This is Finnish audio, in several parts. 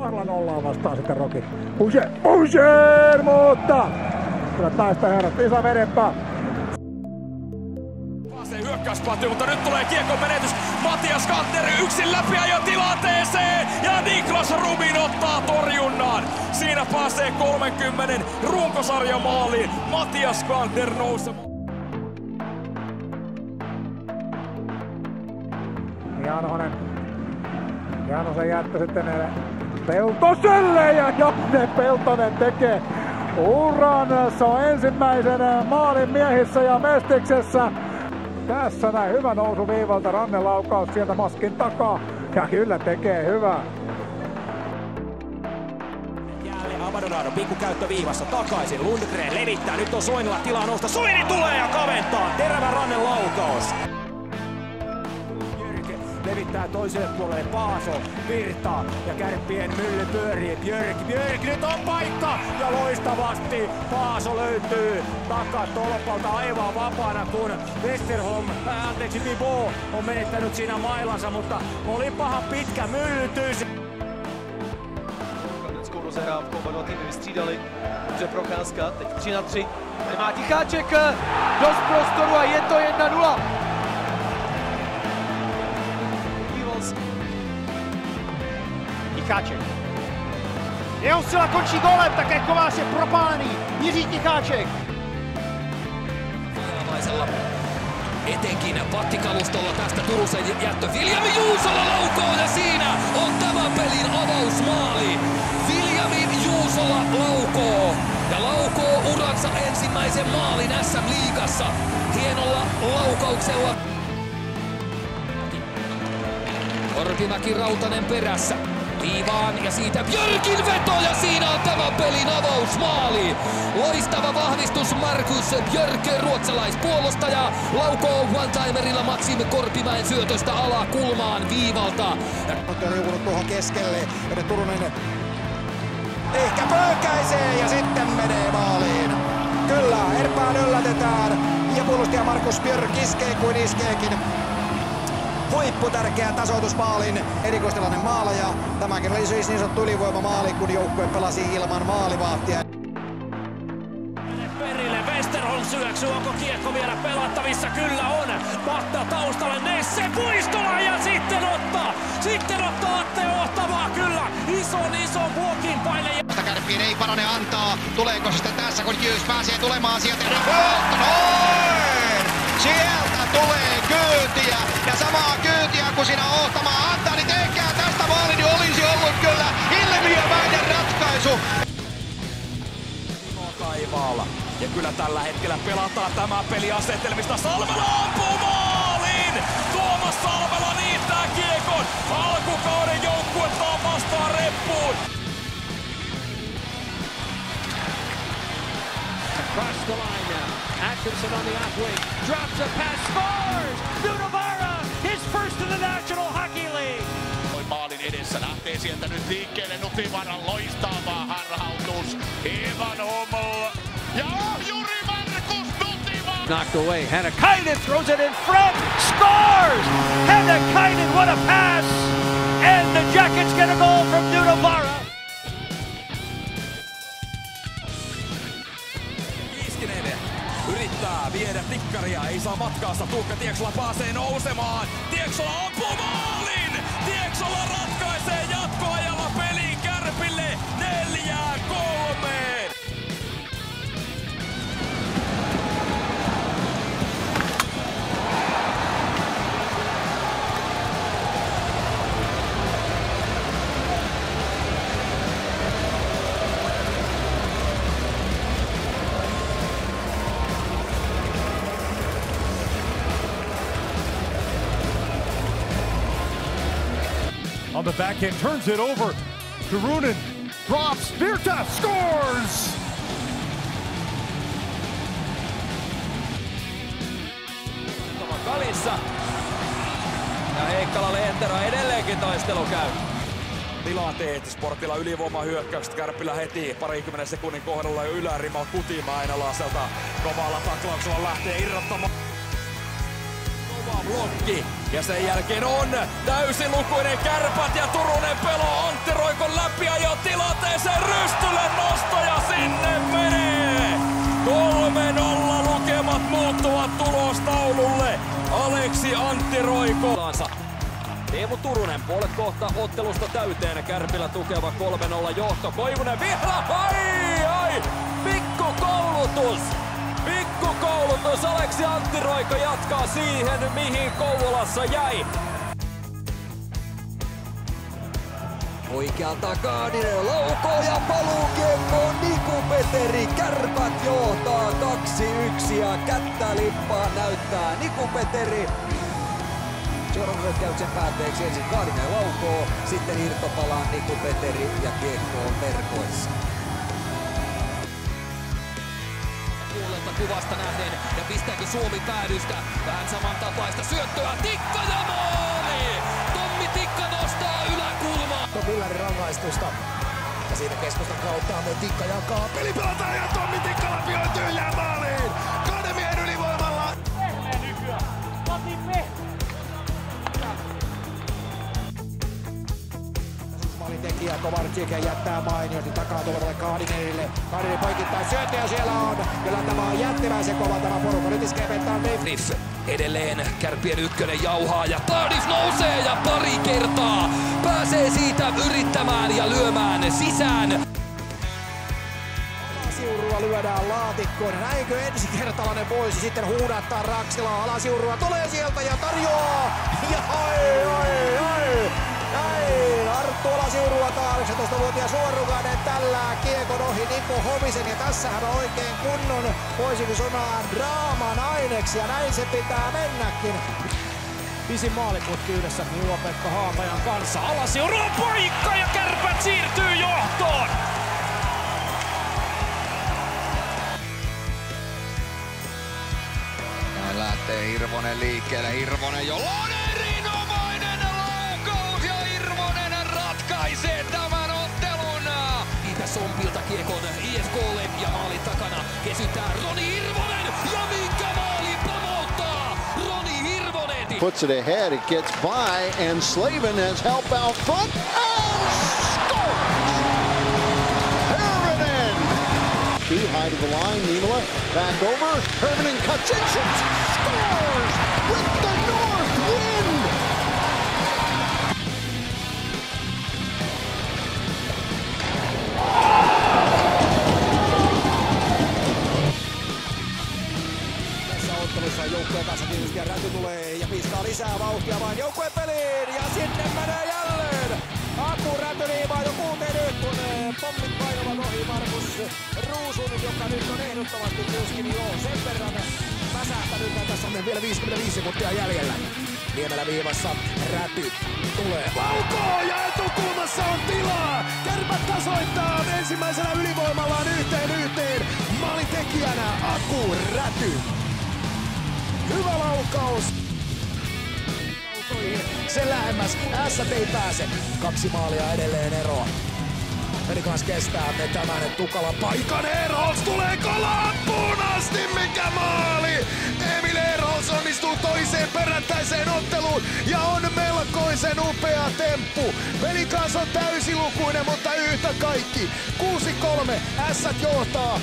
Kahdella nollaan vastaan sitten Rocky. Boucher, mutta kyllä taista herrat, Isa vedempää. Pääsee hyökkäyspahtiin, mutta nyt tulee kiekon menetys. Matias Kantner yksin läpi jo tilanteeseen ja Niklas Rubin ottaa torjunnan. Siinä pääsee 30 runkosarjan maaliin. Matias Kantner nousemaan. Janosen jättö sitten Peltoselle ja Janne Peltonen tekee uran. Se on ensimmäisen maalin miehissä ja Mestiksessä. Tässä näin hyvä nousu viivalta, rannelaukaus sieltä maskin takaa ja kyllä tekee hyvää. Jälleen Abadonado pikkukäyttö viivassa takaisin. Lundgren levittää, nyt on Soinilla tilaa nousta. Soini tulee ja kaventaa, terävä rannelaukaus. Levittää toiselle puolelle Paaso, Virta ja Kärppien mylly pyörii. Björk, nyt on paikka ja loistavasti Paaso löytyy takatolpalta aivan vapaana, kun Bibo on menettänyt siinä mailansa, mutta oli paha pitkä myllytys. Skoro zahrávkou Vanoty vystřídali dobře Procházka, teď 3-3. Tady má Ticháček dost prostoru a je to 1-0. Ticháček. Jeho sila končí gólem, také Kovář je propálený. Jiří Ticháček. Etenkin pattikalustolla tästä Turusen jättö. Viljami Juusola laukoo ja siinä on tämän pelin avausmaali. Viljami Juusola laukoo ja laukoo uransa ensimmäisen maalin SM-liigassa. Hienolla laukauksella. Korpimäki Rautanen perässä. Viivaan ja siitä Björkin veto ja siinä on tämän pelin avausmaali. Loistava vahvistus Markus Björk, ruotsalaispuolustaja. Laukoo one-timerilla Maxim Korpimäen syötöstä alakulmaan viivalta. On riukunut tuohon keskelle ja Turunen ehkä pöykäisee ja sitten menee maaliin. Kyllä, Erpään yllätetään ja puolustaja Markus Björk iskee kuin iskeekin. Huipputärkeä tasoitusmaalin erikoistilainen maalaja. Tämäkin oli siis niin sanottu ylivoimamaali, kun joukkue pelasi ilman maalivahtia. Perille Westerholm syöksy, onko kiekko vielä pelattavissa? Kyllä on. Patta taustalle, Nesse Puistola ja sitten ottaa Atte Ohtavaa, kyllä. Ison vuokin paine. Kärppien ei Paronen antaa. Tuleeko se sitten tässä, kun Jyys pääsee tulemaan sieltä? Noin! Sieltä tulee kyytiä ja samaa kyytiä kuin siinä Ohtamaa antaa, niin tehkää tästä maali, niin olisi ollut kyllä ilmiömäinen ratkaisu. Taivaalla. Ja kyllä tällä hetkellä pelataan tämä peli asetelmista. Salmela ampuu maaliin! Tuomas Salmela niittää kiekon. Alkukauden joukkuetta on vastaan reppuun. Across the line now. Atkinson on the off wing. Drops a pass, scores! Nunavara, his first in the National Hockey League. Maalin edessä lähtee sieltä nyt liikkeelle Nutivaran loistava harhautus. Ivan Hummel ja ohjuri Markus Nutivaara. Knocked away. Hannakainen throws it in front. Scores! Hannakainen, what a pass! And the Jackets get a goal from Nunavara. Yrittää viedä tikkaria, ei saa matkaasta. Tuukka Tieksola pääsee nousemaan. Tieksola ampuu maalin! Tieksola ratkaisee jatkoajalla pelin Kärpille 4-3. On the backhand, turns it over. Turunen drops, Virta scores! Kalissa. Ja Heikkala Lehterä edelleenkin taistelu käy. Tilanteet Sportilla ylivoima hyökkäykset Kärppillä heti parikymmenen sekunnin kohdalla jo ylärima Kutimäinen Laselta kovalla taklauksella lähtee irrottamaan. Blokki. Ja sen jälkeen on täysilukuinen Kärpät ja Turunen pelaa Antti Roikon läpi ja tilanteeseen Rystylle nosto ja sinne menee. 3-0 lukemat muuttuvat tulostaululle. Aleksi Antti Roiko. Teemu Turunen puolet kohta ottelusta täyteen. Kärpillä tukeva 3-0 johto. Koivunen vielä. Ai! Pikkukoulutus! Pikkukoulutus. Aleksi Antti Roiko jatkaa siihen, mihin Kouvolassa jäi. Oikealta Kaadinen laukoo ja paluukiekko Niku-Peteri. Kärpät johtaa 2-1 ja kättä lippaan näyttää Niku-Peteri. Seuraavan hyökkäyksen päätteeksi ensin Kaadinen laukoo, sitten irtopalaan Niku-Peteri ja kiekko on verkoissa. Puolelta kuvasta nähden ja pistääkö Suomi päädystä? Vähän samantapaista syöttöä. Tikka ja maali! Tommi Tikka nostaa yläkulmaa. Villarin rangaistusta. Ja siitä keskustan kautta Tikka jakaa. Peli pelataan ja Tommi Tikka lapioi tyhjään maaliin. 2 miehen ylivoimalla. Maalintekijä Kovarczyk jättää mainiosti takaa tulevalle Kaadinenille. Kaadinen poikittaa syöttö ja siellä on. Kyllä tämä on jättimäisen kova tämä porukka. Nyt iskee Pettaan Cardiff edelleen Kärppien ykkönen jauhaa ja Cardiff nousee ja pari kertaa pääsee siitä yrittämään ja lyömään sisään. Alasiurua lyödään laatikkoon. Näinkö ensikertalainen voisi sitten huudattaa Raksilaa? Alasiurua tulee sieltä ja tarjoaa. Ja näin Arttu Alasiurua 18-vuotias nuorukainen tällää kiekon ohi Niko Homisen. Ja tässähän on oikein kunnon, voisinko sanoa, draaman aineksi ja näin se pitää mennäkin. Pisin maaliputki yhdessä Juha-Pekka Haapajan kanssa. Alasiurua paikka ja Kärpät siirtyy johtoon. Näin lähtee Hirvonen liikkeelle. Hirvonen jolloin erinomainen laukaus ja Hirvonen ratkaisee tämän ottelun. Siitä Sompilta kiekon IFK:lle ja maalin takana kesytään Roni Hirvonen ja minkä maali pamauttaa Roni Hirvonen. Puts it ahead, it gets by and Slavin has help out front and scores! Hirvonen! Too high to the line, Niemela back over, Hirvonen cuts in, shoots, scores with the north wind! Ottelussa joukkueen kanssa tietysti ja Räty tulee ja pistaa lisää vauhtia vain joukkueen peliin ja sinne menee jälleen. Aku Räty liivaa jo 6-1 kun pommit painavat ohi Markus Ruusun, joka nyt on ehdottomasti myöskin jo sen verran väsähtänyt. Tässä on vielä 55 sekuntia jäljellä. Niemelä viivassa Räty tulee. Laukoo ja etukulmassa on tilaa. Kärpät tasoittaa ensimmäisenä ylivoimallaan 1-1. Maalintekijänä Aku Räty. Hyvä laukaus. Sen lähemmäs. Ässät ei pääse. 2 maalia edelleen eroa. Velikans kestää tämän tukala paikan. Erols tulee loppuun asti. Mikä maali! Emil Erols onnistuu toiseen perättäiseen otteluun ja on melkoisen upea temppu. Velikans on täysilukuinen, mutta yhtä kaikki. 6-3. Ässät johtaa.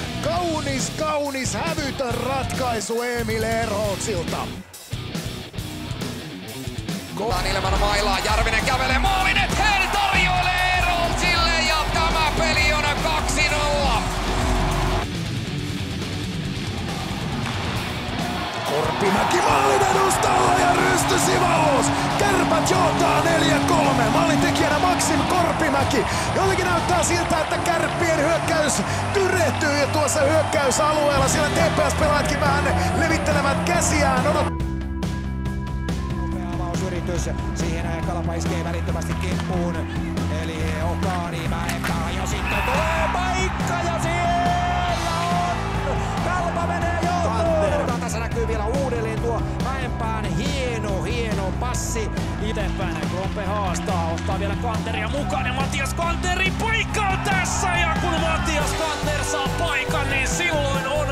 Kaunis hävytön ratkaisu Emil Erolsilta. Kovan ilman mailaa, Järvinen kävelee maalin eteen, tarjoilee Erolsille ja tämä peli on 2-0. Korpimäki maalin edustalla ja rystysivaus. Kärpät johtaa 4-3. Maalintekijänä Maksim Korpimäki. Jotenkin näyttää siltä, että Kärppien hyökkäys tyrehtyy tuossa hyökkäysalueella. Siellä TPS-pelaajatkin vähän levittelevät käsiään. Avausyritys. Siihen Kalpa iskee välittömästi kimppuun. Eli Okani Mäenpää ja sitten tulee paikka ja siellä on! Kalpa menee johtoon! Tässä näkyy vielä uudelleen tuo Mäenpään hieno passi. Itsepäin Krompe haastaa, ottaa vielä Kanteria mukaan ja Matias Kanteri paikka on tässä! Ja kun Matias Kanter saa paikan, niin silloin on